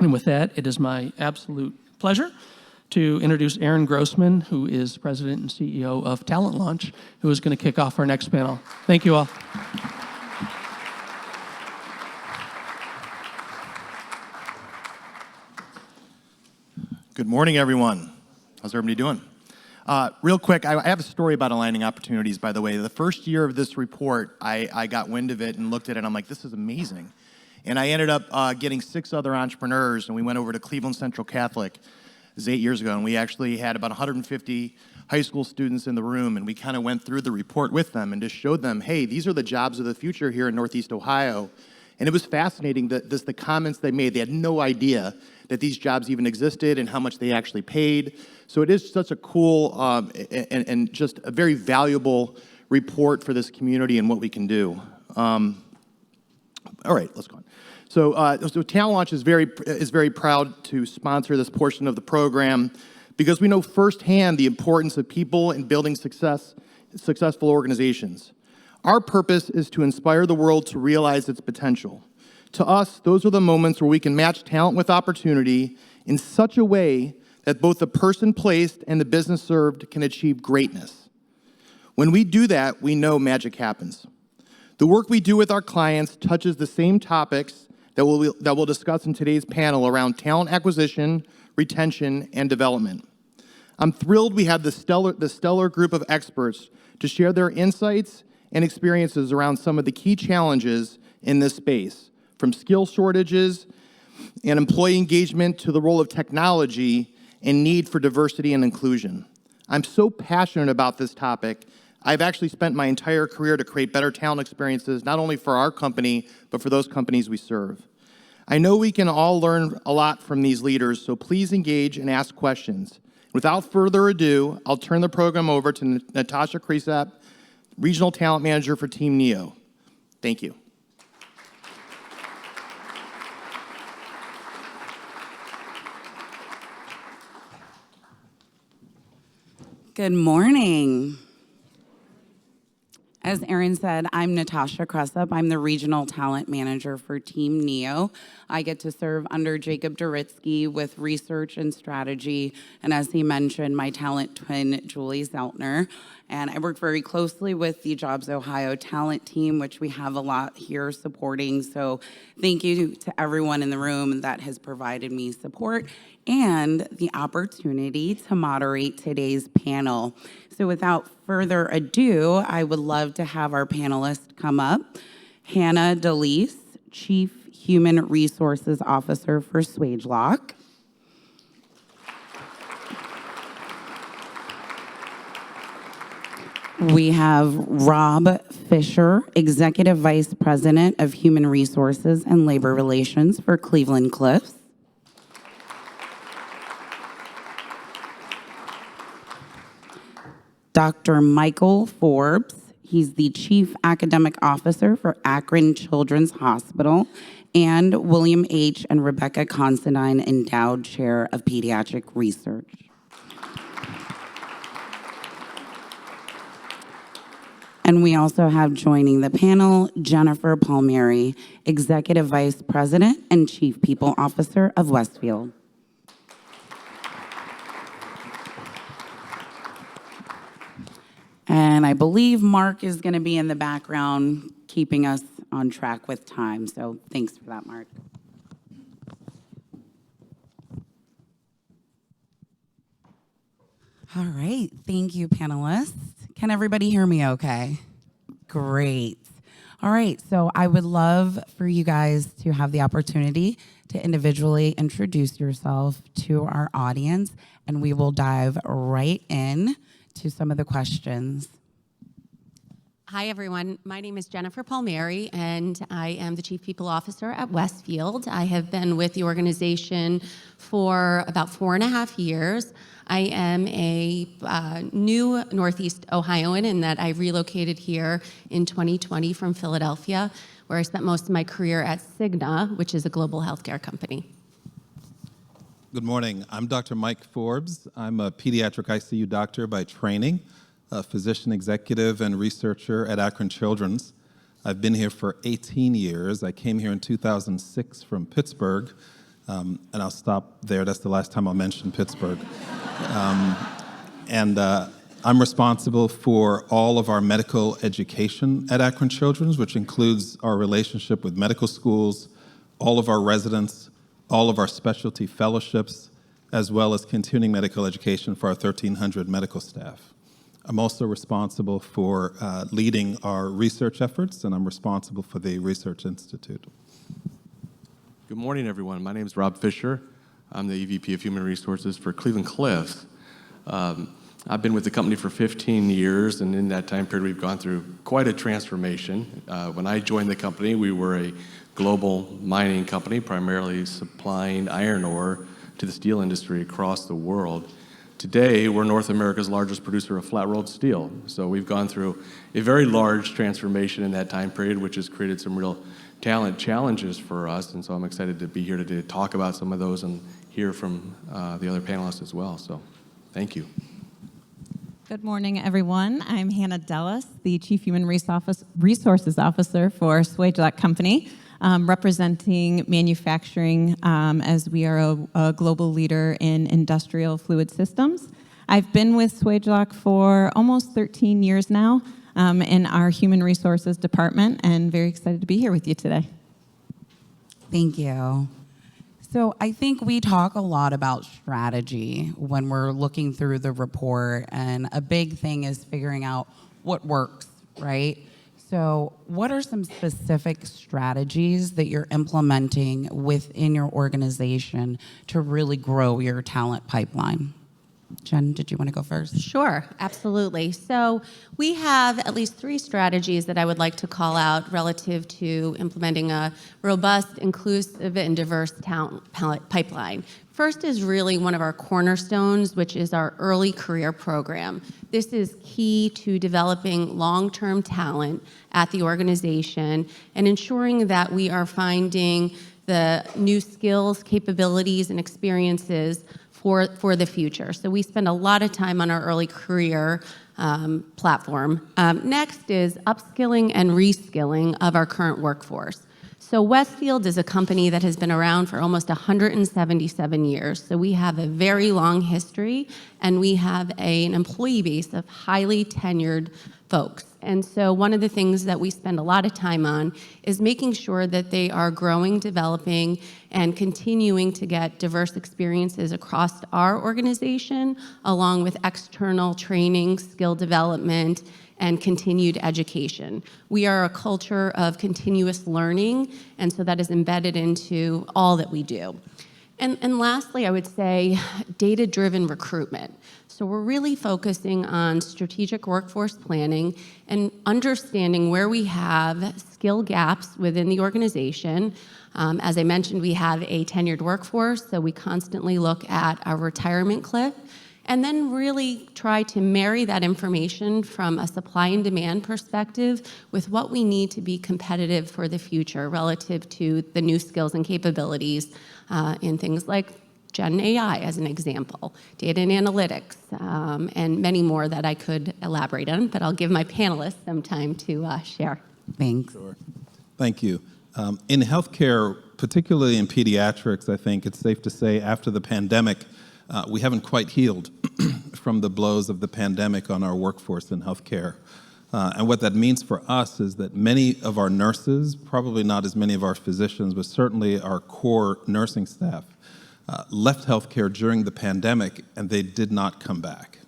And with that, it is my absolute pleasure to introduce Aaron Grossman, who is President and CEO of Talent Launch, who is going to kick off our next panel. Thank you all. Good morning, everyone. How's everybody doing? Real quick, I have a story about aligning opportunities, by the way. The first year of this report, I got wind of it and looked at it, and I'm like, this is amazing. And I ended up getting 6 other entrepreneurs, and we went over to Cleveland Central Catholic. It was 8 years ago, and we actually had about 150 high school students in the room, and we kind of went through the report with them and just showed them, hey, these are the jobs of the future here in Northeast Ohio. And it was fascinating, the comments they made. They had no idea that these jobs even existed and how much they actually paid. So it is such a cool and just a very valuable report for this community and what we can do. All right, let's go on. So Talent Launch is very proud to sponsor this portion of the program because we know firsthand the importance of people in building successful organizations. Our purpose is to inspire the world to realize its potential. To us, those are the moments where we can match talent with opportunity in such a way that both the person placed and the business served can achieve greatness. When we do that, we know magic happens. The work we do with our clients touches the same topics that we'll discuss in today's panel around talent acquisition, retention, and development. I'm thrilled we have the stellar group of experts to share their insights and experiences around some of the key challenges in this space, from skill shortages and employee engagement to the role of technology and need for diversity and inclusion. I'm so passionate about this topic. I've actually spent my entire career to create better talent experiences, not only for our company, but for those companies we serve. I know we can all learn a lot from these leaders, so please engage and ask questions. Without further ado, I'll turn the program over to Nathasha Cresap, Regional Talent Manager for Team NEO. Thank you. Good morning. As Aaron said, I'm Nathasha Cresap. I'm the Regional Talent Manager for Team NEO. I get to serve under Jacob Doritsky with research and strategy, and as he mentioned, my talent twin, Julie Zeltner. And I work very closely with the Jobs Ohio talent team, which we have a lot here supporting. So thank you to everyone in the room that has provided me support and the opportunity to moderate today's panel. So without further ado, I would love to have our panelists come up. Hannah Delis, Chief Human Resources Officer for Swagelok. We have Rob Fischer, Executive Vice President of Human Resources and Labor Relations for Cleveland Cliffs. Dr. Michael Forbes, he's the Chief Academic Officer for Akron Children's Hospital, and William H. and Rebecca Considine, Endowed Chair of Pediatric Research. And we also have joining the panel, Jennifer Palmieri, Executive Vice President and Chief People Officer of Westfield. And I believe Mark is going to be in the background, keeping us on track with time. So thanks for that, Mark. All right. Thank you, panelists. Can everybody hear me okay? Great. All right. So I would love for you guys to have the opportunity to individually introduce yourself to our audience, and we will dive right in to some of the questions. Hi, everyone. My name is Jennifer Palmieri, and I am the Chief People Officer at Westfield. I have been with the organization for about 4.5 years. I am a new Northeast Ohioan in that I relocated here in 2020 from Philadelphia, where I spent most of my career at Cigna, which is a global healthcare company. Good morning. I'm Dr. Mike Forbes. I'm a pediatric ICU doctor by training, a physician executive and researcher at Akron Children's. I've been here for 18 years. I came here in 2006 from Pittsburgh. And I'll stop there. That's the last time I'll mention Pittsburgh. And I'm responsible for all of our medical education at Akron Children's, which includes our relationship with medical schools, all of our residents, all of our specialty fellowships, as well as continuing medical education for our 1,300 medical staff. I'm also responsible for leading our research efforts, and I'm responsible for the Research Institute. Good morning, everyone. My name is Rob Fischer. I'm the EVP of Human Resources for Cleveland Cliffs. I've been with the company for 15 years, and in that time period, we've gone through quite a transformation. When I joined the company, we were a global mining company, primarily supplying iron ore to the steel industry across the world. Today, we're North America's largest producer of flat-rolled steel. So we've gone through a very large transformation in that time period, which has created some real talent challenges for us. And so I'm excited to be here today to talk about some of those and hear from the other panelists as well. So thank you. Good morning, everyone. I'm Hannah Delis, the Chief Human Resources Officer for Swagelok Company, representing manufacturing as we are a global leader in industrial fluid systems. I've been with Swagelok for almost 13 years now in our Human Resources Department, and very excited to be here with you today. Thank you. So I think we talk a lot about strategy when we're looking through the report, and a big thing is figuring out what works, right? So what are some specific strategies that you're implementing within your organization to really grow your talent pipeline? Jen, did you want to go first? Sure, absolutely. So we have at least 3 strategies that I would like to call out relative to implementing a robust, inclusive, and diverse talent pipeline. First is really one of our cornerstones, which is our early career program. This is key to developing long-term talent at the organization and ensuring that we are finding the new skills, capabilities, and experiences for the future. So we spend a lot of time on our early career platform. Next is upskilling and reskilling of our current workforce. So Westfield is a company that has been around for almost 177 years. So we have a very long history, and we have an employee base of highly tenured folks. And so one of the things that we spend a lot of time on is making sure that they are growing, developing, and continuing to get diverse experiences across our organization, along with external training, skill development, and continued education. We are a culture of continuous learning, and so that is embedded into all that we do. And lastly, I would say data-driven recruitment. So we're really focusing on strategic workforce planning and understanding where we have skill gaps within the organization. As I mentioned, we have a tenured workforce, so we constantly look at our retirement cliff, and then really try to marry that information from a supply and demand perspective with what we need to be competitive for the future relative to the new skills and capabilities in things like Gen AI, as an example, data and analytics, and many more that I could elaborate on, but I'll give my panelists some time to share. Thanks. Sure. Thank you. In healthcare, particularly in pediatrics, I think it's safe to say after the pandemic, we haven't quite healed from the blows of the pandemic on our workforce in healthcare. And what that means for us is that many of our nurses, probably not as many of our physicians, but certainly our core nursing staff, left healthcare during the pandemic, and they did not come back.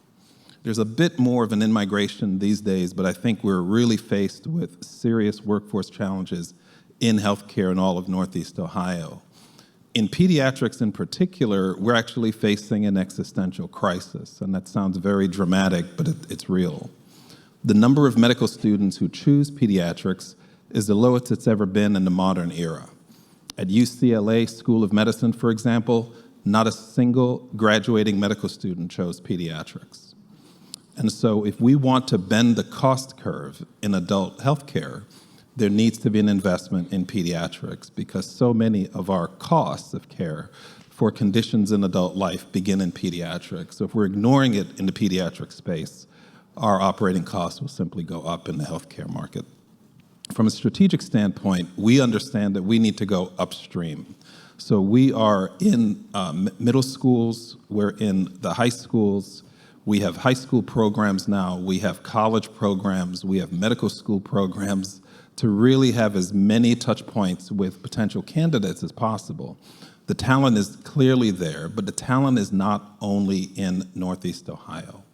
There's a bit more of an in-migration these days, but I think we're really faced with serious workforce challenges in healthcare in all of Northeast Ohio. In pediatrics in particular, we're actually facing an existential crisis, and that sounds very dramatic, but it's real. The number of medical students who choose pediatrics is the lowest it's ever been in the modern era. At UCLA School of Medicine, for example, not a single graduating medical student chose pediatrics. And so if we want to bend the cost curve in adult healthcare, there needs to be an investment in pediatrics because so many of our costs of care for conditions in adult life begin in pediatrics. So if we're ignoring it in the pediatric space, our operating costs will simply go up in the healthcare market. From a strategic standpoint, we understand that we need to go upstream. So we are in middle schools, we're in the high schools, we have high school programs now, we have college programs, we have medical school programs, to really have as many touch points with potential candidates as possible. The talent is clearly there, but the talent is not only in Northeast Ohio.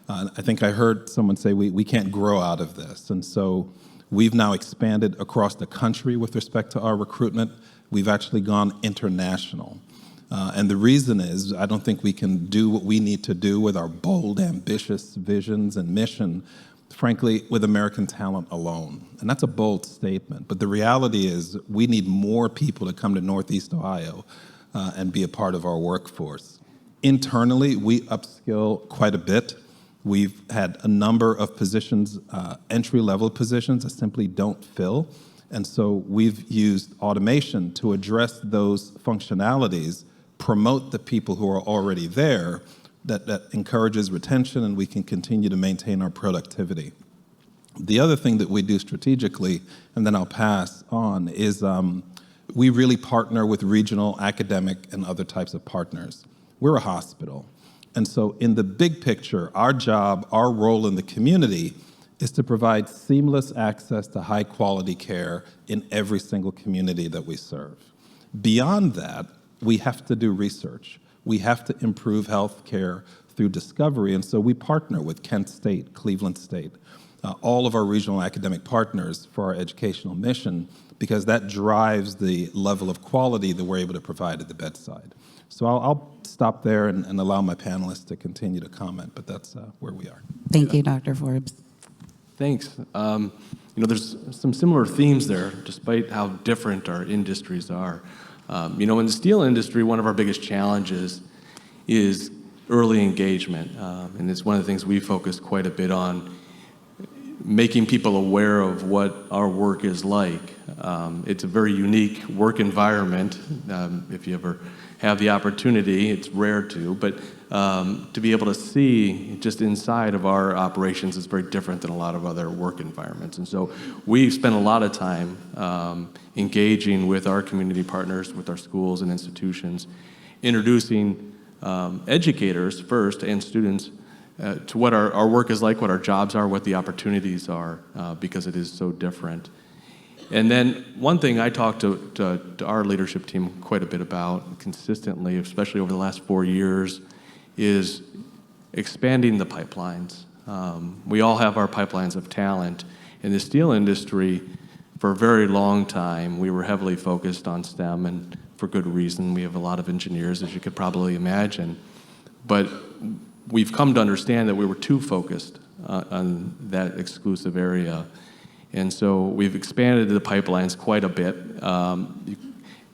I think I heard someone say we can't grow out of this, and so we've now expanded across the country with respect to our recruitment. We've actually gone international. And the reason is, I don't think we can do what we need to do with our bold, ambitious visions and mission, frankly, with American talent alone. And that's a bold statement. But the reality is, we need more people to come to Northeast Ohio and be a part of our workforce. Internally, we upskill quite a bit. We've had a number of positions, entry-level positions, that simply don't fill. And so we've used automation to address those functionalities, promote the people who are already there, that encourages retention, and we can continue to maintain our productivity. The other thing that we do strategically, and then I'll pass on, is we really partner with regional, academic, and other types of partners. We're a hospital. And so in the big picture, our job, our role in the community is to provide seamless access to high quality care in every single community that we serve. Beyond that, we have to do research. We have to improve health care through discovery, and so we partner with Kent State, Cleveland State, all of our regional academic partners for our educational mission, because that drives the level of quality that we're able to provide at the bedside. So I'll stop there and allow my panelists to continue to comment, but that's where we are. Thank you, Dr. Forbes. Thanks. There's some similar themes there, despite how different our industries are. In the steel industry, one of our biggest challenges is early engagement, and it's one of the things we focus quite a bit on, making people aware of what our work is like. It's a very unique work environment. If you ever have the opportunity, it's rare but to be able to see just inside of our operations is very different than a lot of other work environments. And so we spend a lot of time engaging with our community partners, with our schools and institutions, introducing educators first and students to what our work is like, what our jobs are, what the opportunities are, because it is so different. And then one thing I talk to our leadership team quite a bit about consistently, especially over the last 4 years, is expanding the pipelines. We all have our pipelines of talent. In the steel industry, for a very long time, we were heavily focused on STEM, and for good reason. We have a lot of engineers, as you could probably imagine. But we've come to understand that we were too focused on that exclusive area. And so we've expanded the pipelines quite a bit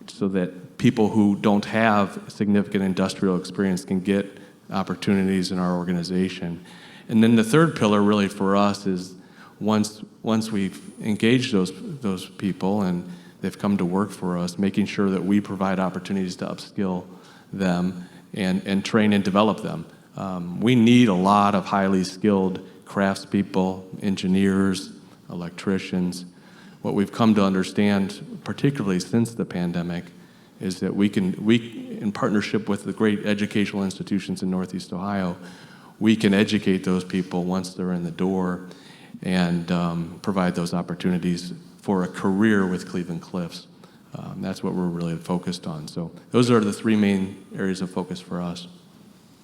so that people who don't have significant industrial experience can get opportunities in our organization. And then the third pillar really for us is once we've engaged those people and they've come to work for us, making sure that we provide opportunities to upskill them and train and develop them. We need a lot of highly skilled craftspeople, engineers, electricians. What we've come to understand, particularly since the pandemic, is that we, in partnership with the great educational institutions in Northeast Ohio, we can educate those people once they're in the door and provide those opportunities for a career with Cleveland Cliffs. That's what we're really focused on. So those are the three main areas of focus for us.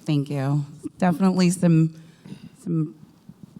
Thank you. Definitely some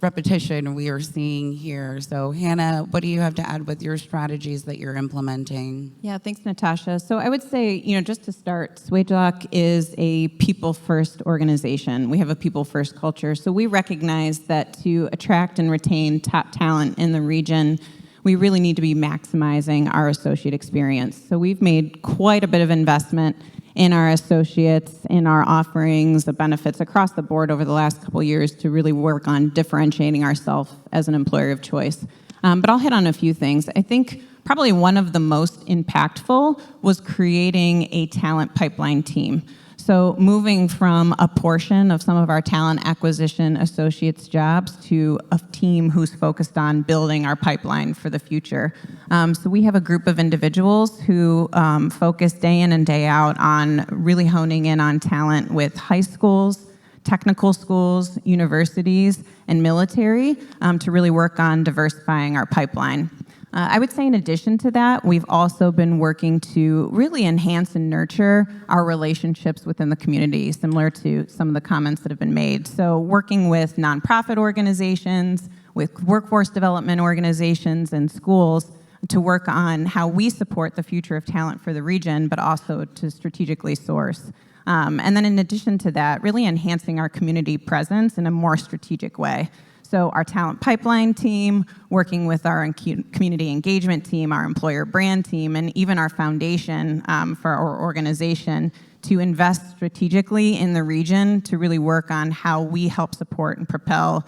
repetition we are seeing here. So Hannah, what do you have to add with your strategies that you're implementing? Yeah, thanks, Natasha. So I would say, just to start, Swagelok is a people-first organization. We have a people-first culture. So we recognize that to attract and retain top talent in the region, we really need to be maximizing our associate experience. So we've made quite a bit of investment in our associates, in our offerings, the benefits across the board over the last couple of years to really work on differentiating ourselves as an employer of choice. But I'll hit on a few things. I think probably one of the most impactful was creating a talent pipeline team. So moving from a portion of some of our talent acquisition associates jobs to a team who's focused on building our pipeline for the future. So we have a group of individuals who focus day in and day out on really honing in on talent with high schools, technical schools, universities, and military to really work on diversifying our pipeline. I would say in addition to that, we've also been working to really enhance and nurture our relationships within the community, similar to some of the comments that have been made. So working with nonprofit organizations, with workforce development organizations and schools to work on how we support the future of talent for the region, but also to strategically source. And then in addition to that, really enhancing our community presence in a more strategic way. So our talent pipeline team, working with our community engagement team, our employer brand team, and even our foundation for our organization to invest strategically in the region to really work on how we help support and propel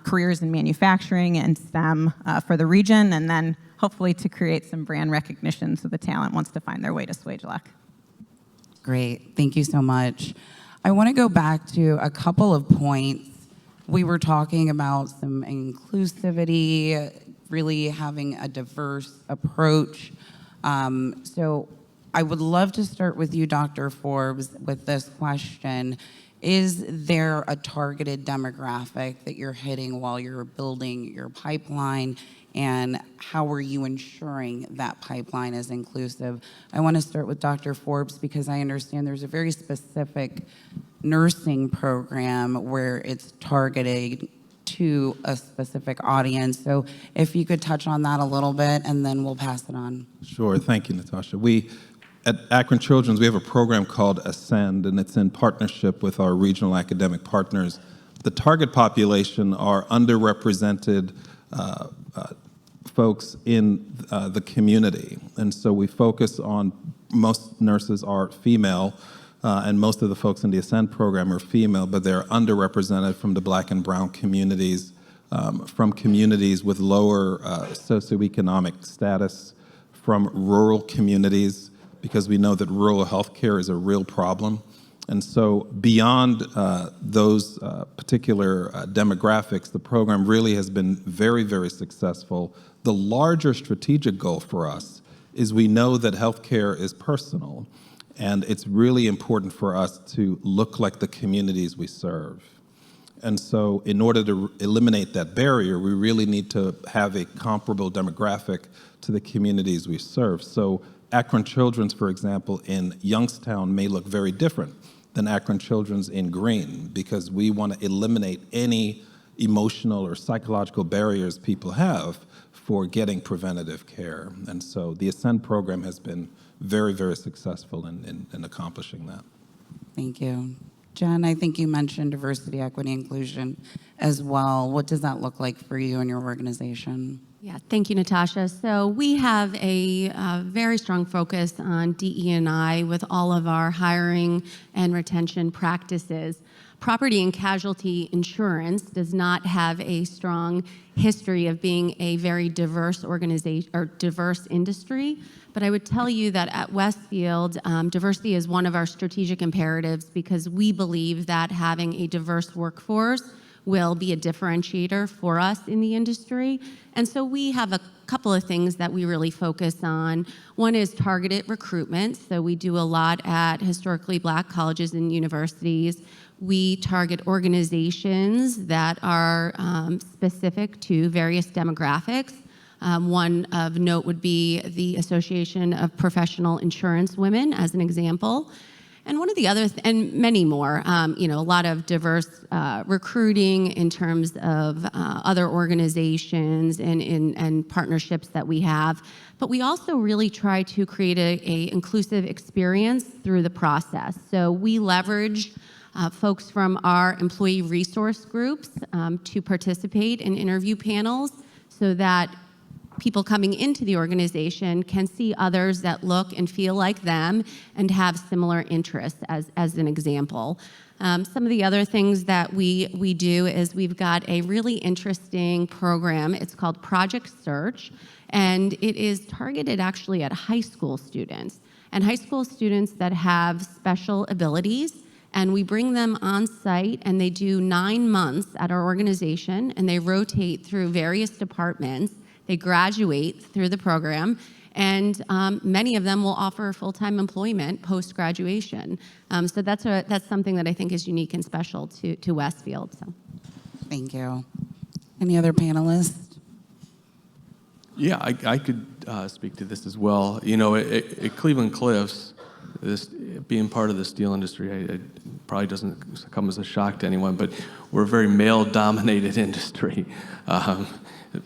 careers in manufacturing and STEM for the region, and then hopefully to create some brand recognition so the talent wants to find their way to Swagelok. Great, thank you so much. I want to go back to a couple of points. We were talking about some inclusivity, really having a diverse approach. So I would love to start with you, Dr. Forbes, with this question. Is there a targeted demographic that you're hitting while you're building your pipeline? And how are you ensuring that pipeline is inclusive? I want to start with Dr. Forbes because I understand there's a very specific nursing program where it's targeted to a specific audience. So if you could touch on that a little bit, and then we'll pass it on. Sure, thank you, Nathasha. At Akron Children's, we have a program called Ascend, and it's in partnership with our regional academic partners. The target population are underrepresented folks in the community. And so we focus on, most nurses are female, and most of the folks in the Ascend program are female, but they're underrepresented from the Black and brown communities, from communities with lower socioeconomic status, from rural communities, because we know that rural healthcare is a real problem. And so beyond those particular demographics, the program really has been very, very successful. The larger strategic goal for us is we know that healthcare is personal, and it's really important for us to look like the communities we serve. And so in order to eliminate that barrier, we really need to have a comparable demographic to the communities we serve. So Akron Children's, for example, in Youngstown may look very different than Akron Children's in Green, because we want to eliminate any emotional or psychological barriers people have for getting preventative care. And so the Ascend program has been very, very successful in accomplishing that. Thank you. Jen, I think you mentioned diversity, equity, inclusion as well. What does that look like for you and your organization? Yeah, thank you, Nathasha. So we have a very strong focus on DE&I with all of our hiring and retention practices. Property and casualty insurance does not have a strong history of being a very diverse organization or diverse industry. But I would tell you that at Westfield, diversity is one of our strategic imperatives because we believe that having a diverse workforce will be a differentiator for us in the industry. And so we have a couple of things that we really focus on. One is targeted recruitment. So we do a lot at historically Black colleges and universities. We target organizations that are specific to various demographics. One of note would be the Association of Professional Insurance Women, as an example. And one of the other, and many more, a lot of diverse recruiting in terms of other organizations and partnerships that we have. But we also really try to create a inclusive experience through the process. So we leverage folks from our employee resource groups to participate in interview panels so that people coming into the organization can see others that look and feel like them and have similar interests, as an example. Some of the other things that we do is we've got a really interesting program. It's called Project Search, and it is targeted actually at high school students. and high school students that have special abilities. And we bring them on site, and they do 9 months at our organization, and they rotate through various departments. They graduate through the program, and many of them will offer full-time employment post-graduation. So that's something that I think is unique and special to Westfield. So. Thank you. Any other panelists? Yeah, I could speak to this as well. You know, at Cleveland Cliffs, this being part of the steel industry, it probably doesn't come as a shock to anyone, but we're a very male-dominated industry,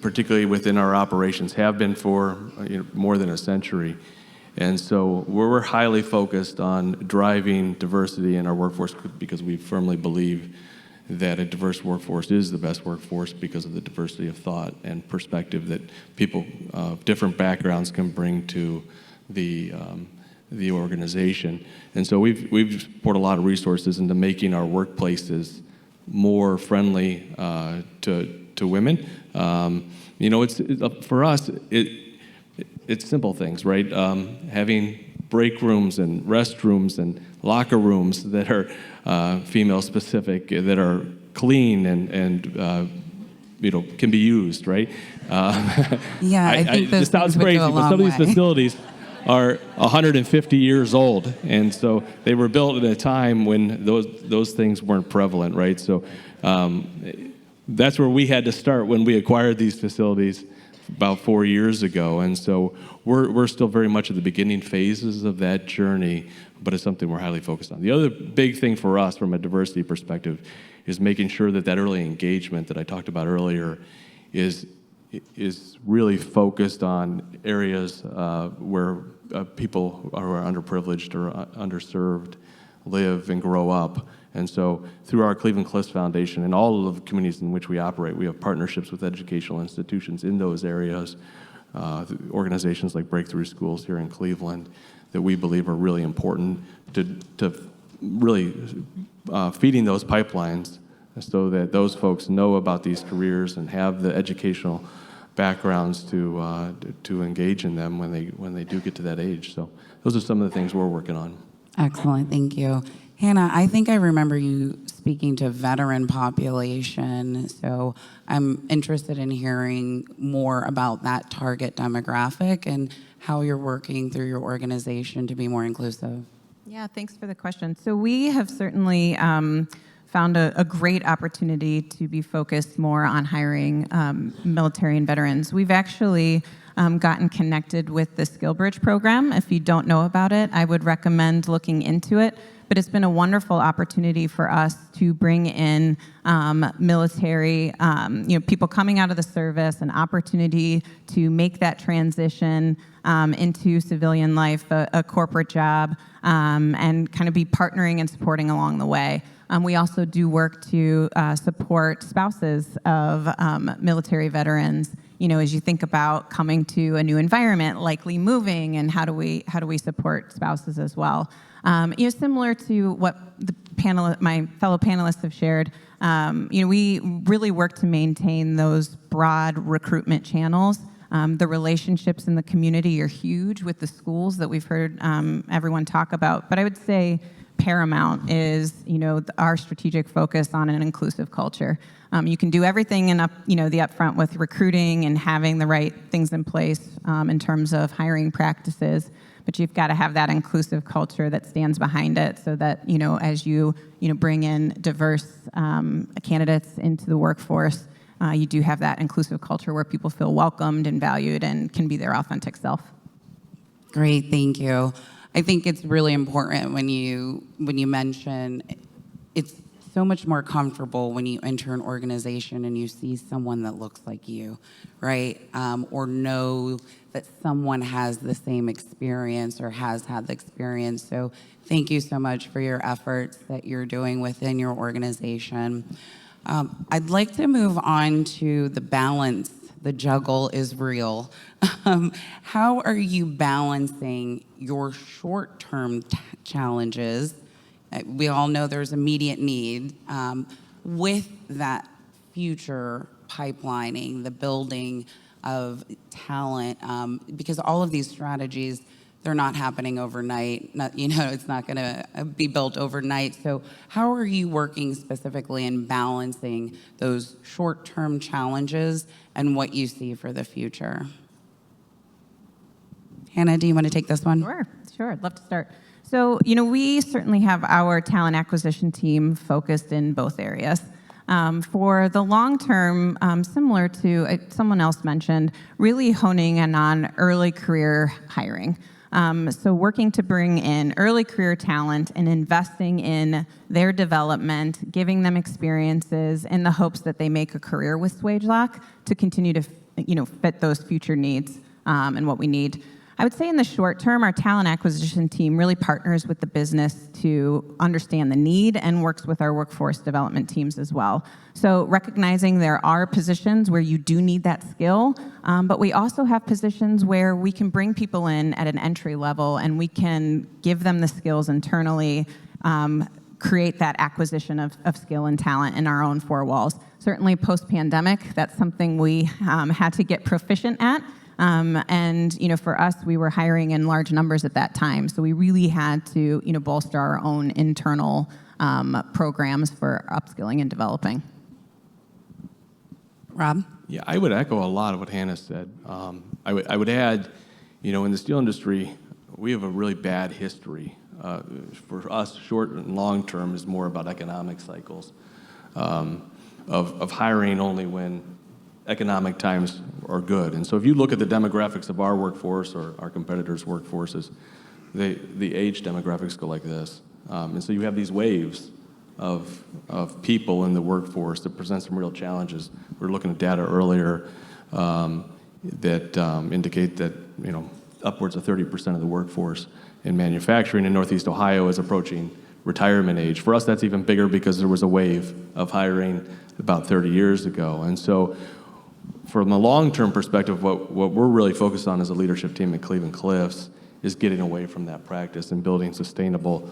particularly within our operations, have been for more than a century. And so we're highly focused on driving diversity in our workforce because we firmly believe that a diverse workforce is the best workforce because of the diversity of thought and perspective that people of different backgrounds can bring to the organization. And so we've poured a lot of resources into making our workplaces more friendly to women. You know, it's for us, it's simple things, right? Having break rooms and restrooms and locker rooms that are female specific, that are clean and can be used, right? Yeah, I think this sounds crazy, but some of these facilities are 150 years old, and so they were built at a time when those things weren't prevalent, right? So that's where we had to start when we acquired these facilities about 4 years ago, and so we're still very much at the beginning phases of that journey, but it's something we're highly focused on. The other big thing for us from a diversity perspective is making sure that early engagement that I talked about earlier is really focused on areas where people who are underprivileged or underserved live and grow up. And so through our Cleveland Cliffs Foundation and all of the communities in which we operate, we have partnerships with educational institutions in those areas, organizations like Breakthrough Schools here in Cleveland that we believe are really important to really feeding those pipelines so that those folks know about these careers and have the educational backgrounds to engage in them when they do get to that age. So those are some of the things we're working on. Excellent, thank you. Hannah, I think I remember you speaking to veteran population, so I'm interested in hearing more about that target demographic and how you're working through your organization to be more inclusive. Yeah, thanks for the question. So we have certainly found a great opportunity to be focused more on hiring military and veterans. We've actually gotten connected with the SkillBridge program. If you don't know about it, I would recommend looking into it. But it's been a wonderful opportunity for us to bring in military, people coming out of the service, an opportunity to make that transition into civilian life, a corporate job, and kind of be partnering and supporting along the way. We also do work to support spouses of military veterans. You know, as you think about coming to a new environment, likely moving, and how do we support spouses as well? Similar to what my fellow panelists have shared, we really work to maintain those broad recruitment channels. The relationships in the community are huge with the schools that we've heard everyone talk about. But I would say paramount is, our strategic focus on an inclusive culture. You can do everything in the upfront with recruiting and having the right things in place in terms of hiring practices. But you've got to have that inclusive culture that stands behind it so that, as you bring in diverse candidates into the workforce, you do have that inclusive culture where people feel welcomed and valued and can be their authentic self. Great, thank you. I think it's really important when you mention it's so much more comfortable when you enter an organization and you see someone that looks like you, right? Or know that someone has the same experience or has had the experience. So thank you so much for your efforts that you're doing within your organization. I'd like to move on to the balance. The juggle is real. How are you balancing your short-term challenges? We all know there's immediate need with that future pipelining, the building of talent, because all of these strategies they're not happening overnight. It's not going to be built overnight. So how are you working specifically in balancing those short-term challenges and what you see for the future? Hannah, do you want to take this one? Sure. I'd love to start. So, we certainly have our talent acquisition team focused in both areas. For the long term, similar to someone else mentioned, really honing in on early career hiring. So working to bring in early career talent and investing in their development, giving them experiences in the hopes that they make a career with Swagelok to continue to fit those future needs and what we need. I would say in the short term, our talent acquisition team really partners with the business to understand the need and works with our workforce development teams as well. So recognizing there are positions where you do need that skill, but we also have positions where we can bring people in at an entry level and we can give them the skills internally, create that acquisition of skill and talent in our own four walls. Certainly post-pandemic, that's something we had to get proficient at. And for us, we were hiring in large numbers at that time, so we really had to bolster our own internal programs for upskilling and developing. Rob? Yeah, I would echo a lot of what Hannah said. I would add, in the steel industry, we have a really bad history. For us, short and long term is more about economic cycles of hiring only when economic times are good. And so if you look at the demographics of our workforce or our competitors' workforces, the age demographics go like this. And so you have these waves of people in the workforce that present some real challenges. We were looking at data earlier that indicate that upwards of 30% of the workforce in manufacturing in Northeast Ohio is approaching retirement age. For us, that's even bigger because there was a wave of hiring about 30 years ago. And so from a long-term perspective, what we're really focused on as a leadership team at Cleveland Cliffs is getting away from that practice and building sustainable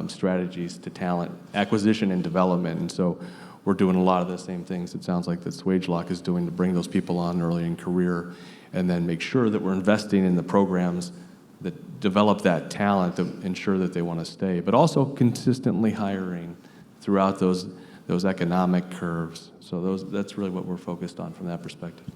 strategies to talent acquisition and development. And so we're doing a lot of the same things it sounds like that Swagelok is doing to bring those people on early in career and then make sure that we're investing in the programs that develop that talent to ensure that they want to stay, but also consistently hiring throughout those economic curves. So that's really what we're focused on from that perspective.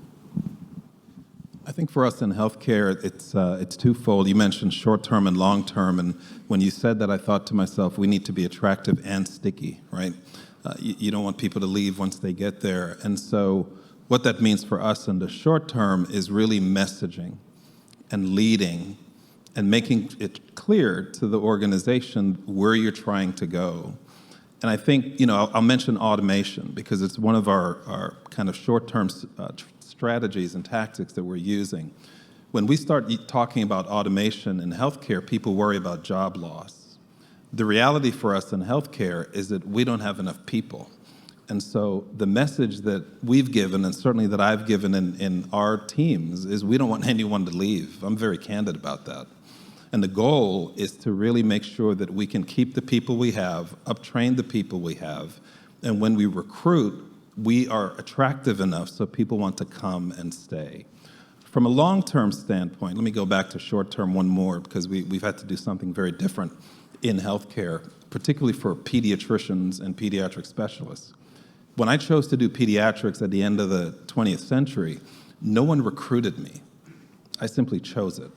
I think for us in healthcare, it's twofold. You mentioned short-term and long-term, and when you said that, I thought to myself, we need to be attractive and sticky, right? You don't want people to leave once they get there. And so what that means for us in the short term is really messaging and leading and making it clear to the organization where you're trying to go. And I think, I'll mention automation because it's one of our kind of short-term strategies and tactics that we're using. When we start talking about automation in healthcare, people worry about job loss. The reality for us in healthcare is that we don't have enough people. And so the message that we've given, and certainly that I've given in our teams, is we don't want anyone to leave. I'm very candid about that. And the goal is to really make sure that we can keep the people we have, uptrain the people we have, and when we recruit, we are attractive enough so people want to come and stay. From a long-term standpoint, let me go back to short-term one more because we've had to do something very different in healthcare, particularly for pediatricians and pediatric specialists. When I chose to do pediatrics at the end of the 20th century, no one recruited me. I simply chose it.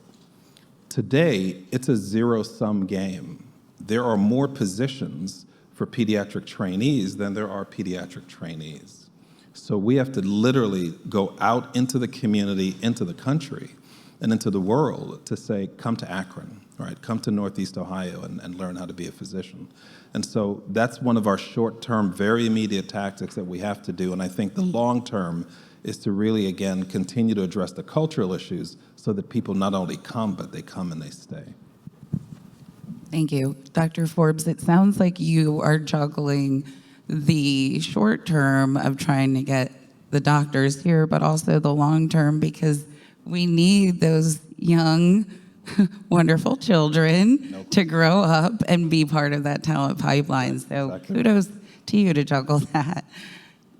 Today, it's a zero-sum game. There are more positions for pediatric trainees than there are pediatric trainees. So we have to literally go out into the community, into the country, and into the world to say, come to Akron, right? Come to Northeast Ohio and learn how to be a physician. And so that's one of our short-term, very immediate tactics that we have to do. And I think the long-term is to really, again, continue to address the cultural issues so that people not only come, but they come and they stay. Thank you. Dr. Forbes, it sounds like you are juggling the short term of trying to get the doctors here, but also the long term because we need those young, wonderful children to grow up and be part of that talent pipeline. So exactly. Kudos to you to juggle that.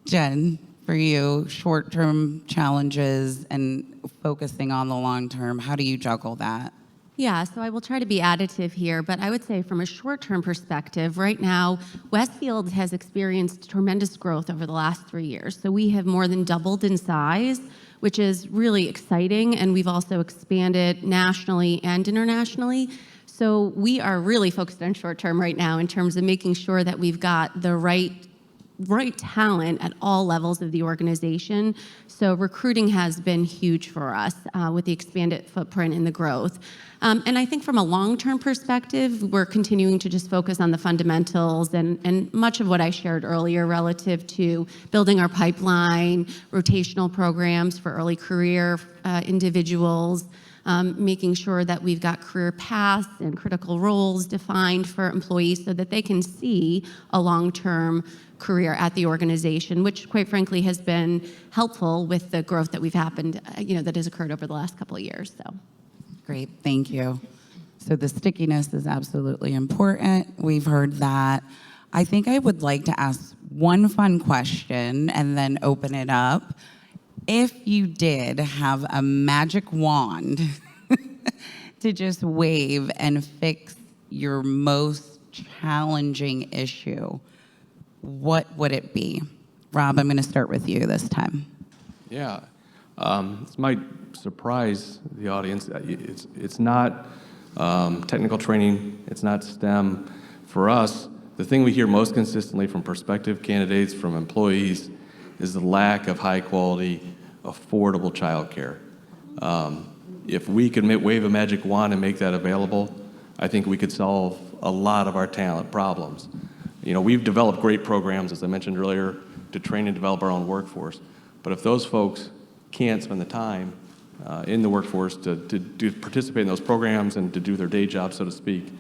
Jen, for you, short-term challenges and focusing on the long term, how do you juggle that? Yeah, so I will try to be additive here, but I would say from a short-term perspective, right now, Westfield has experienced tremendous growth over the last 3 years. So we have more than doubled in size, which is really exciting, and we've also expanded nationally and internationally. So we are really focused on short-term right now in terms of making sure that we've got the right talent at all levels of the organization. So recruiting has been huge for us with the expanded footprint and the growth. And I think from a long-term perspective, we're continuing to just focus on the fundamentals and much of what I shared earlier relative to building our pipeline, rotational programs for early career individuals, making sure that we've got career paths and critical roles defined for employees so that they can see a long-term career at the organization, which quite frankly has been helpful with the growth that that has occurred over the last couple of years. So. Great, thank you. So the stickiness is absolutely important. We've heard that. I think I would like to ask one fun question and then open it up. If you did have a magic wand to just wave and fix your most challenging issue, what would it be? Rob, I'm going to start with you this time. Yeah, this might surprise the audience. It's not technical training. It's not STEM. For us, the thing we hear most consistently from prospective candidates, from employees, is the lack of high-quality, affordable childcare. If we could wave a magic wand and make that available, I think we could solve a lot of our talent problems. You know, we've developed great programs, as I mentioned earlier, to train and develop our own workforce. But if those folks can't spend the time in the workforce to participate in those programs and to do their day job, so to speak,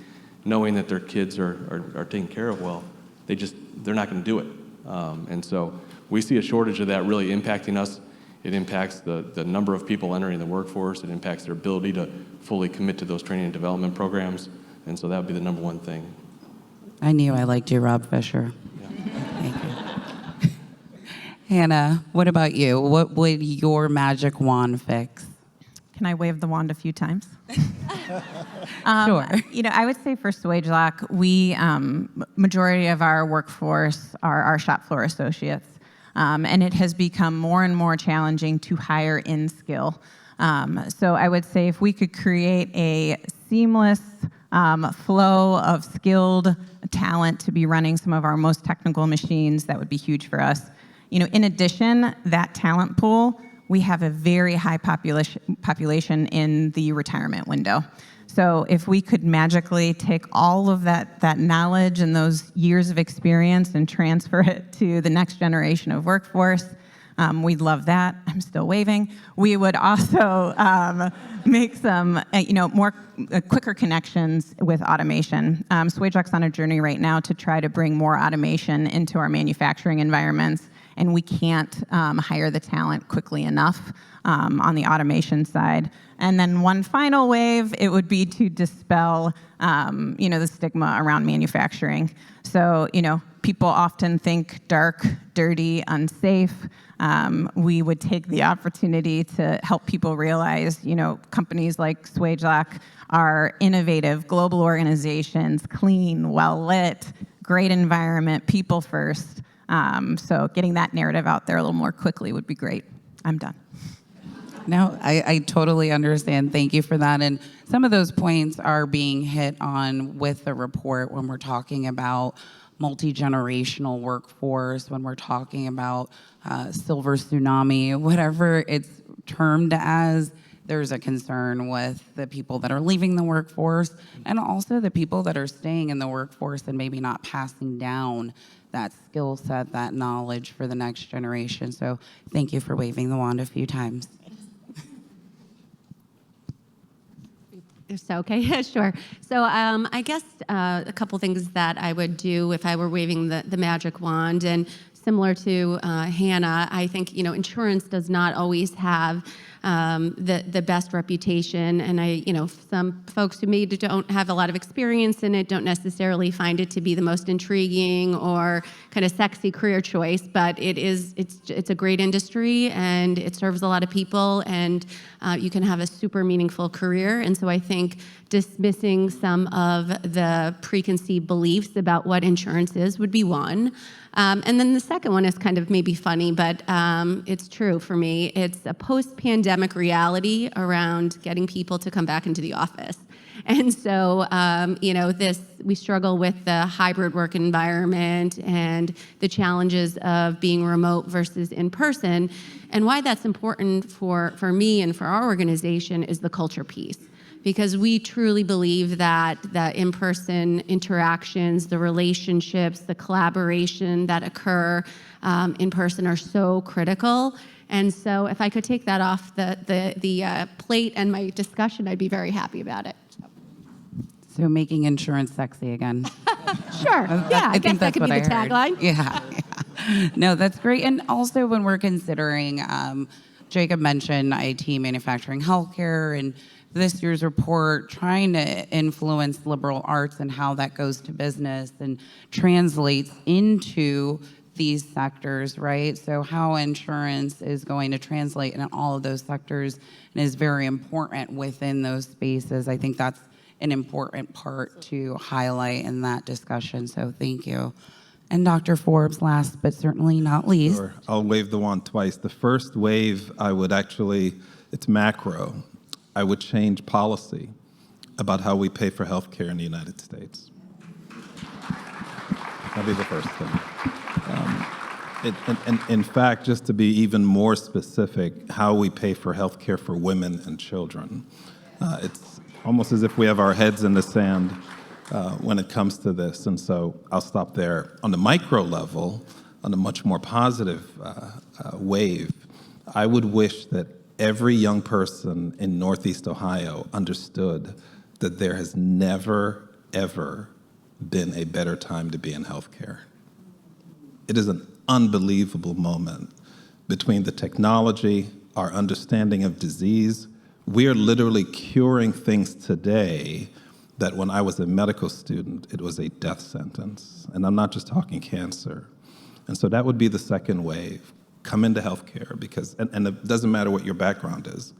knowing that their kids are taken care of well, they're not going to do it. And so we see a shortage of that really impacting us. It impacts the number of people entering the workforce. It impacts their ability to fully commit to those training and development programs. And so that would be the number one thing. I knew I liked you, Rob Fischer. Yeah. Thank you. Hannah, what about you? What would your magic wand fix? Can I wave the wand a few times? Sure. You know, I would say for Swagelok, we majority of our workforce are our shop floor associates, and it has become more and more challenging to hire in skill. So I would say if we could create a seamless flow of skilled talent to be running some of our most technical machines, that would be huge for us. You know, in addition, that talent pool, we have a very high population in the retirement window. So if we could magically take all of that knowledge and those years of experience and transfer it to the next generation of workforce, we'd love that. I'm still waving. We would also make some, quicker connections with automation. Swagelok's on a journey right now to try to bring more automation into our manufacturing environments, and we can't hire the talent quickly enough on the automation side. And then one final wave, it would be to dispel, the stigma around manufacturing. So, people often think dark, dirty, unsafe. We would take the opportunity to help people realize, companies like Swagelok are innovative, global organizations, clean, well-lit, great environment, people first. So getting that narrative out there a little more quickly would be great. I'm done. No, I totally understand. Thank you for that. And some of those points are being hit on with the report when we're talking about multi-generational workforce, when we're talking about silver tsunami, whatever it's termed as. There's a concern with the people that are leaving the workforce and also the people that are staying in the workforce and maybe not passing down that skill set, that knowledge for the next generation. So thank you for waving the wand a few times. So, okay, sure. So I guess a couple things that I would do if I were waving the magic wand, and similar to Hannah, I think, insurance does not always have the best reputation. And some folks who maybe don't have a lot of experience in it don't necessarily find it to be the most intriguing or kind of sexy career choice, but it's a great industry and it serves a lot of people, and you can have a super meaningful career. And so I think dismissing some of the preconceived beliefs about what insurance is would be one. And then the second one is kind of maybe funny, but it's true for me. It's a post-pandemic reality around getting people to come back into the office. And so, we struggle with the hybrid work environment and the challenges of being remote versus in person. And why that's important for me and for our organization is the culture piece. Because we truly believe that the in-person interactions, the relationships, the collaboration that occur in person are so critical. And so if I could take that off the plate and my discussion, I'd be very happy about it. So making insurance sexy again. Sure. Yeah, I guess that could be the tagline. Yeah. No, that's great. And also when we're considering, Jacob mentioned IT, manufacturing, healthcare, and this year's report trying to influence liberal arts and how that goes to business and translates into these sectors, right? So how insurance is going to translate in all of those sectors and is very important within those spaces. I think that's an important part to highlight in that discussion. So thank you. And Dr. Forbes, last but certainly not least. Sure. I'll wave the wand twice. The first wave, it's macro. I would change policy about how we pay for health care in the United States. That'd be the first thing. In fact, just to be even more specific, how we pay for health care for women and children. It's almost as if we have our heads in the sand when it comes to this, and so I'll stop there. On the micro level, on a much more positive wave, I would wish that every young person in Northeast Ohio understood that there has never, ever been a better time to be in healthcare. It is an unbelievable moment between the technology, our understanding of disease. We are literally curing things today that when I was a medical student, it was a death sentence. And I'm not just talking cancer. And so that would be the second wave. Come into healthcare because, and it doesn't matter what your background is,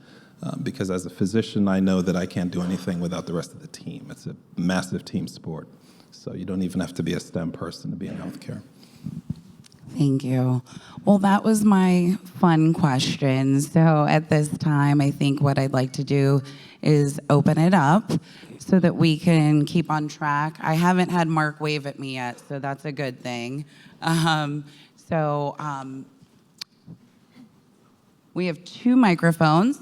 because as a physician, I know that I can't do anything without the rest of the team. It's a massive team sport. So you don't even have to be a STEM person to be in healthcare. Thank you. Well, that was my fun question. So at this time, I think what I'd like to do is open it up so that we can keep on track. I haven't had Mark wave at me yet, so that's a good thing. We have two microphones,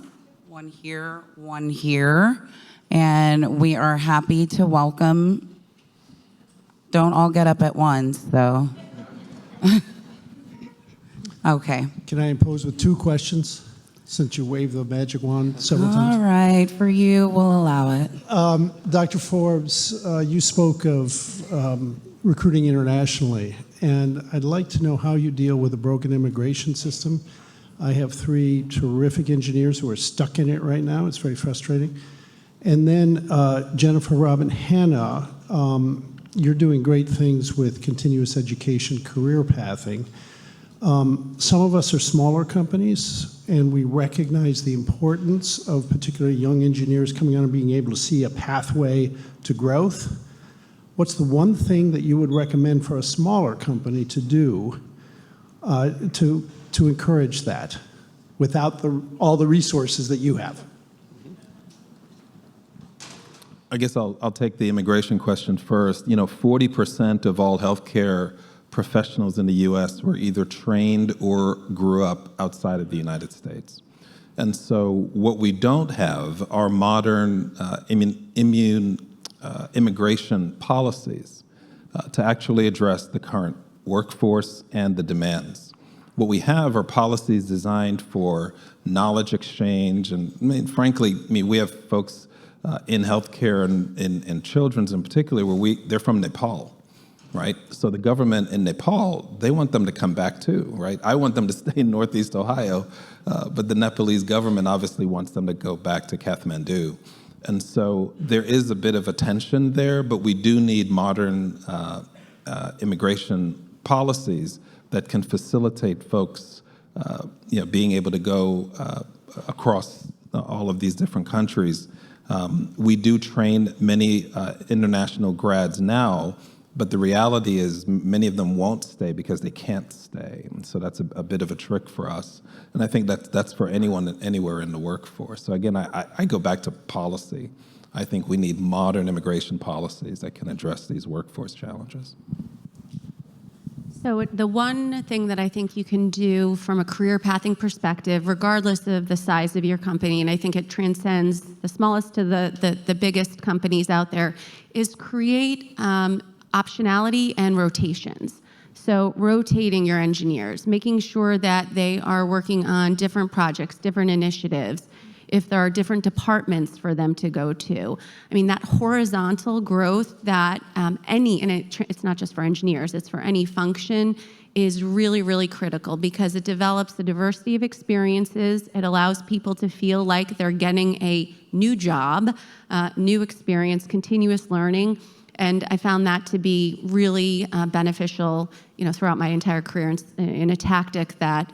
one here, and we are happy to welcome. Don't all get up at once, though. Okay. Can I impose with two questions, since you waved the magic wand several times? All right, for you, we'll allow it. Dr. Forbes, you spoke of recruiting internationally, and I'd like to know how you deal with a broken immigration system. I have three terrific engineers who are stuck in it right now. It's very frustrating. And then Jennifer, Rob, and Hannah, you're doing great things with continuous education, career pathing. Some of us are smaller companies, and we recognize the importance of particularly young engineers coming on and being able to see a pathway to growth. What's the one thing that you would recommend for a smaller company to do to encourage that without all the resources that you have? I guess I'll take the immigration question first. 40% of all healthcare professionals in the U.S. were either trained or grew up outside of the United States. And so what we don't have are modern immigration policies to actually address the current workforce and the demands. What we have are policies designed for knowledge exchange, and frankly, we have folks in healthcare and in children's in particular where they're from Nepal. right? So the government in Nepal, they want them to come back too, right? I want them to stay in Northeast Ohio, but the Nepalese government obviously wants them to go back to Kathmandu. And so there is a bit of a tension there, but we do need modern immigration policies that can facilitate folks, being able to go across all of these different countries. We do train many international grads now, but the reality is many of them won't stay because they can't stay. And so that's a bit of a trick for us. And I think that's for anyone anywhere in the workforce. So again, I go back to policy. I think we need modern immigration policies that can address these workforce challenges. So the one thing that I think you can do from a career pathing perspective, regardless of the size of your company, and I think it transcends the smallest to the biggest companies out there, is create optionality and rotations. So rotating your engineers, making sure that they are working on different projects, different initiatives, if there are different departments for them to go to. I mean, that horizontal growth that it's not just for engineers, it's for any function, is really, really critical because it develops a diversity of experiences. It allows people to feel like they're getting a new job, new experience, continuous learning. And I found that to be really beneficial, throughout my entire career in a tactic that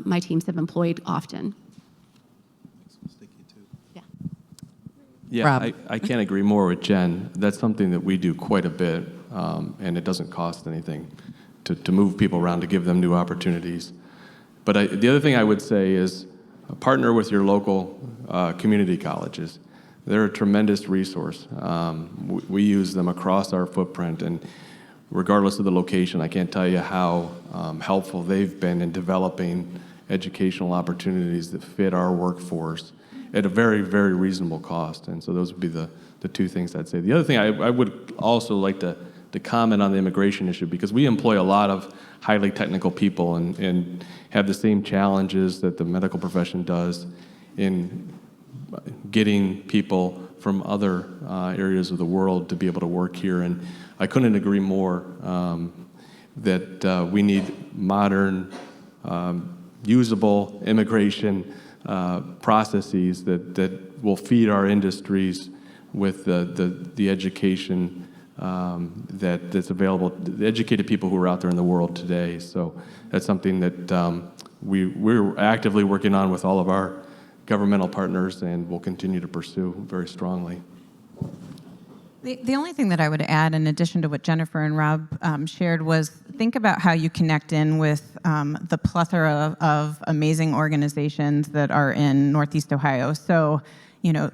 my teams have employed often. Yeah, Rob. I can't agree more with Jen. That's something that we do quite a bit, and it doesn't cost anything to move people around, to give them new opportunities. But the other thing I would say is partner with your local community colleges. They're a tremendous resource. We use them across our footprint, and regardless of the location, I can't tell you how helpful they've been in developing educational opportunities that fit our workforce at a very, very reasonable cost. And so those would be the two things I'd say. The other thing I would also like to comment on the immigration issue, because we employ a lot of highly technical people and have the same challenges that the medical profession does in getting people from other areas of the world to be able to work here. And I couldn't agree more that we need modern, usable immigration processes that will feed our industries with the education that's available, the educated people who are out there in the world today. So that's something that we're actively working on with all of our governmental partners and will continue to pursue very strongly. The only thing that I would add, in addition to what Jennifer and Rob shared, was think about how you connect in with the plethora of amazing organizations that are in Northeast Ohio. So,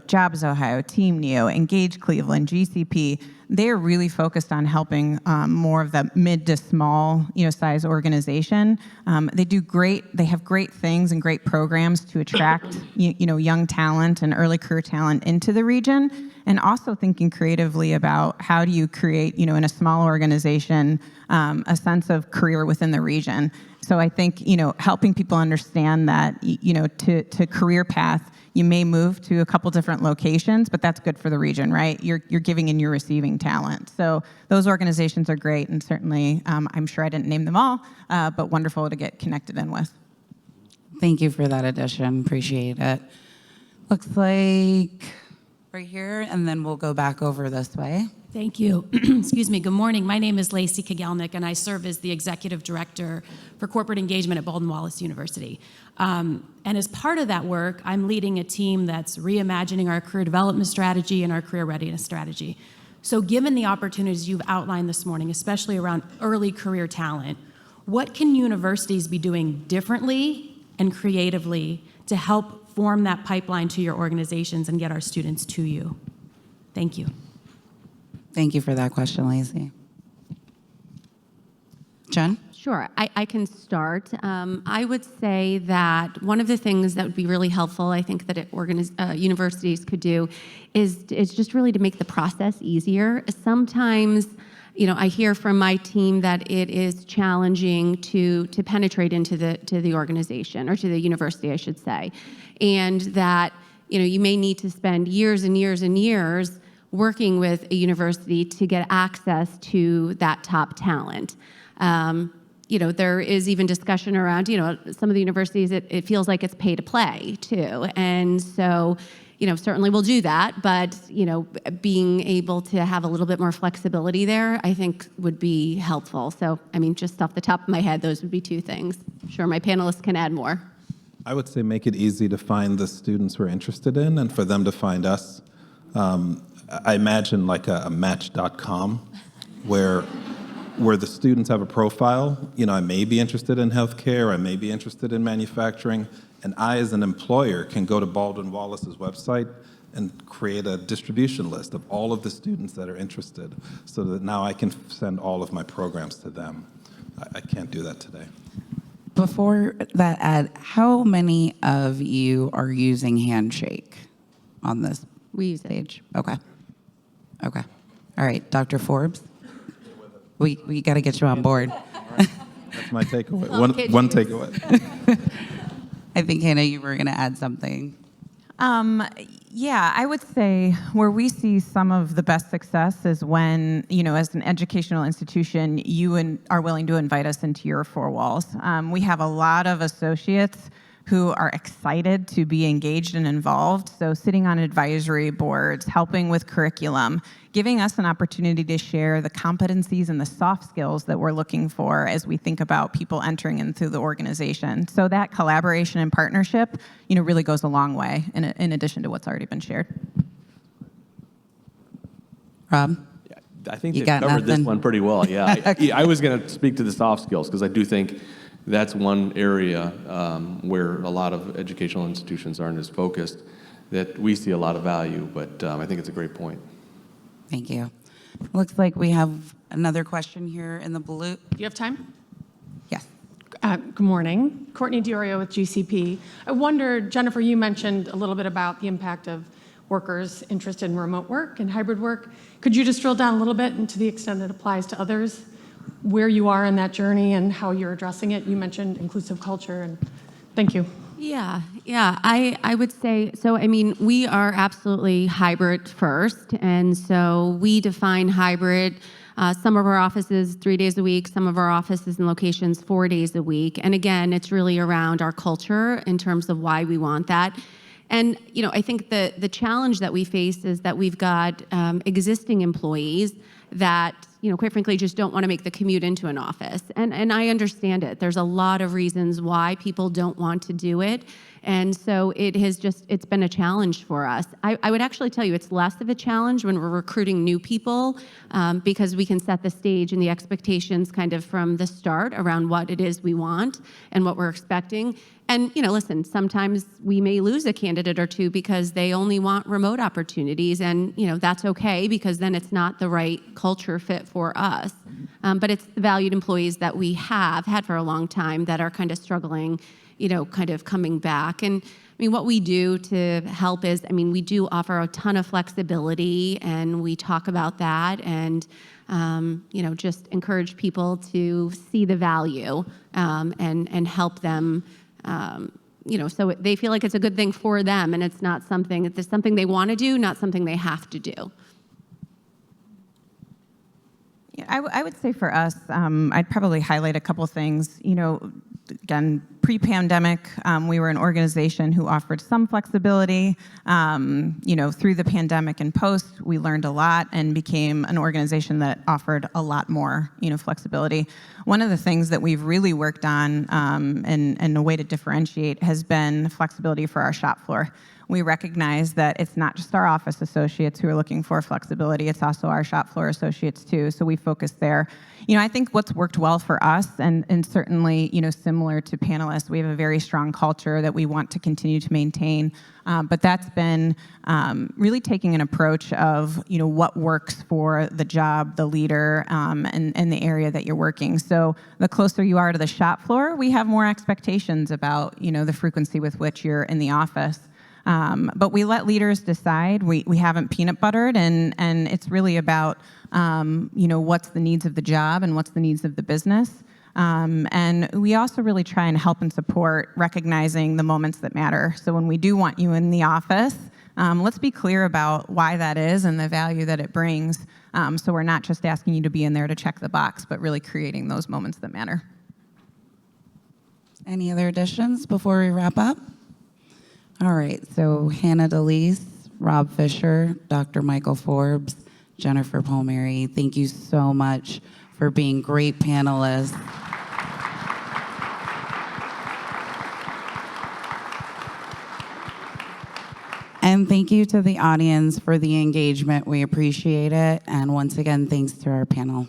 Jobs Ohio, Team NEO, Engage Cleveland, GCP, they're really focused on helping more of the mid to small, size organization. They have great things and great programs to attract, young talent and early career talent into the region. And also thinking creatively about how do you create, in a small organization, a sense of career within the region. So I think, helping people understand that, to career path, you may move to a couple different locations, but that's good for the region, right? You're giving and you're receiving talent. So those organizations are great, and certainly, I'm sure I didn't name them all, but wonderful to get connected in with. Thank you for that addition. Appreciate it. Looks like right here, and then we'll go back over this way. Thank you. Excuse me. Good morning. My name is Lacey Kagelnick, and I serve as the Executive Director for Corporate Engagement at Baldwin Wallace University. And as part of that work, I'm leading a team that's reimagining our career development strategy and our career readiness strategy. So given the opportunities you've outlined this morning, especially around early career talent, what can universities be doing differently and creatively to help form that pipeline to your organizations and get our students to you? Thank you. Thank you for that question, Lacey. Jen? Sure, I can start. I would say that one of the things that would be really helpful, I think that universities could do, is just really to make the process easier. Sometimes, I hear from my team that it is challenging to penetrate into the organization, or to the university, I should say, and that you may need to spend years and years and years working with a university to get access to that top talent. There is even discussion around, some of the universities, it feels like it's pay to play too. And so, certainly we'll do that, but, being able to have a little bit more flexibility there, I think would be helpful. So, just off the top of my head, those would be two things. I'm sure my panelists can add more. I would say make it easy to find the students we're interested in and for them to find us. I imagine like a Match.com where the students have a profile. I may be interested in healthcare, I may be interested in manufacturing, and I, as an employer, can go to Baldwin Wallace's website and create a distribution list of all of the students that are interested so that now I can send all of my programs to them. I can't do that today. Before that, Ed, how many of you are using Handshake on this stage? Okay. All right, Dr. Forbes, we got to get you on board. That's my takeaway. One takeaway. I think, Hannah, you were going to add something. Yeah, I would say where we see some of the best success is when, as an educational institution, you are willing to invite us into your four walls. We have a lot of associates who are excited to be engaged and involved. So sitting on advisory boards, helping with curriculum, giving us an opportunity to share the competencies and the soft skills that we're looking for as we think about people entering into the organization. So that collaboration and partnership, really goes a long way in addition to what's already been shared. Rob? I think You they got covered this nothing? one pretty well, yeah. I was going to speak to the soft skills because I do think that's one area where a lot of educational institutions aren't as focused, that we see a lot of value, but I think it's a great point. Thank you. Looks like we have another question here in the blue. Do you have time? Yes. Good morning. Courtney Diorio with GCP. I wondered, Jennifer, you mentioned a little bit about the impact of workers interested in remote work and hybrid work. Could you just drill down a little bit and to the extent it applies to others, where you are in that journey and how you're addressing it? You mentioned inclusive culture, and thank you. Yeah. I would say, we are absolutely hybrid first. And so we define hybrid, some of our offices 3 days a week, some of our offices and locations 4 days a week. And again, it's really around our culture in terms of why we want that. And, I think the challenge that we face is that we've got existing employees that, quite frankly, just don't want to make the commute into an office. And I understand it. There's a lot of reasons why people don't want to do it. And so it's been a challenge for us. I would actually tell you it's less of a challenge when we're recruiting new people because we can set the stage and the expectations kind of from the start around what it is we want and what we're expecting. And, listen, sometimes we may lose a candidate or two because they only want remote opportunities. And, that's okay because then it's not the right culture fit for us. But it's the valued employees that we have had for a long time that are kind of struggling, kind of coming back. And what we do to help is, we do offer a ton of flexibility and we talk about that and, just encourage people to see the value and help them, so they feel like it's a good thing for them and it's something they want to do, not something they have to do. I would say for us, I'd probably highlight a couple things. Again, pre-pandemic, we were an organization who offered some flexibility. Through the pandemic and post, we learned a lot and became an organization that offered a lot more, flexibility. One of the things that we've really worked on and a way to differentiate has been flexibility for our shop floor. We recognize that it's not just our office associates who are looking for flexibility, it's also our shop floor associates too, so we focus there. I think what's worked well for us, and certainly, similar to panelists, we have a very strong culture that we want to continue to maintain, but that's been really taking an approach of, what works for the job, the leader, and the area that you're working. So the closer you are to the shop floor, we have more expectations about, the frequency with which you're in the office. But we let leaders decide. We haven't peanut buttered, and it's really about what's the needs of the job and what's the needs of the business. And we also really try and help and support recognizing the moments that matter. So when we do want you in the office, let's be clear about why that is and the value that it brings. So we're not just asking you to be in there to check the box, but really creating those moments that matter. Any other additions before we wrap up? All right, so Hannah Delis, Rob Fischer, Dr. Michael Forbes, Jennifer Palmieri, thank you so much for being great panelists. And thank you to the audience for the engagement. We appreciate it. And once again, thanks to our panel.